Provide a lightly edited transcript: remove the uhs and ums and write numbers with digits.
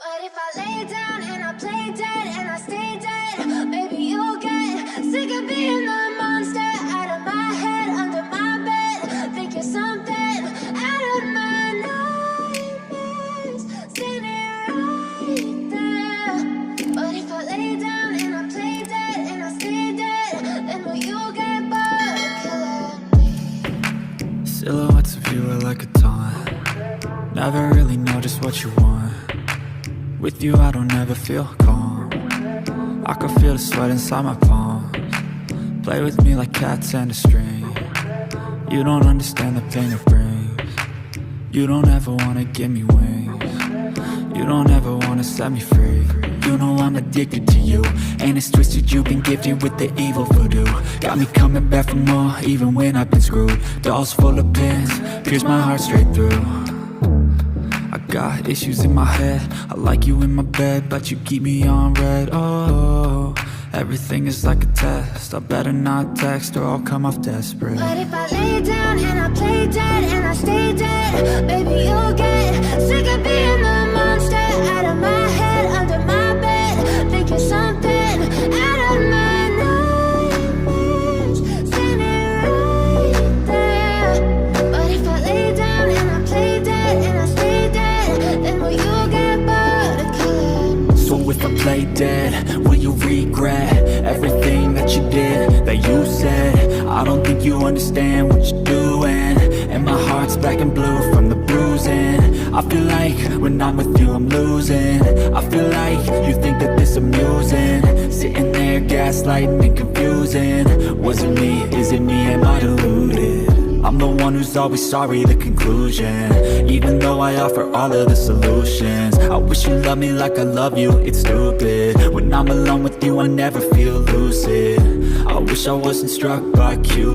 But if I lay down and I play dead and I stay dead, maybe you'll get sick of being the monster out of my head, under my bed. Think you're something out of my nightmares, standing right there. But if I lay down and I play dead and I stay dead, then will you get bored of killing me? Silhouettes of you are like a taunt. Never really know just what you want. With you I don't ever feel calm. I can feel the sweat inside my palms. Play with me like cats and a string. You don't understand the pain it brings. You don't ever wanna give me wings. You don't ever wanna set me free. You know I'm addicted to you, and it's twisted, you've been gifted with the evil voodoo. Got me coming back for more, even when I've been screwed. Dolls full of pins, pierce my heart straight through. I got issues in my head, I like you in my bed, but you keep me on red. Oh, everything is like a test, I better not text or I'll come off desperate. But if I lay down and I play dead and I stay dead, baby you'll get sick of being the monster out of my head, under my bed. Think you're something out of my nightmares, standing right there. But if I lay down and I play dead and I stay dead, then will you get bored of killing me? So if I play dead, will you regret everything that you did, that you said? I don't think you understand what you're doing, and my heart's black and blue from the bruising. I feel like when I'm with you I'm losing. I feel like you think that this amusing, sitting there gaslighting and confusing. Was it me? Is it me? Am I deluded? I'm the one who's always sorry, the conclusion, even though I offer all of the solutions. I wish you loved me like I love you, it's stupid. When I'm alone with you I never feel lucid. I wish I wasn't struck by Cupid.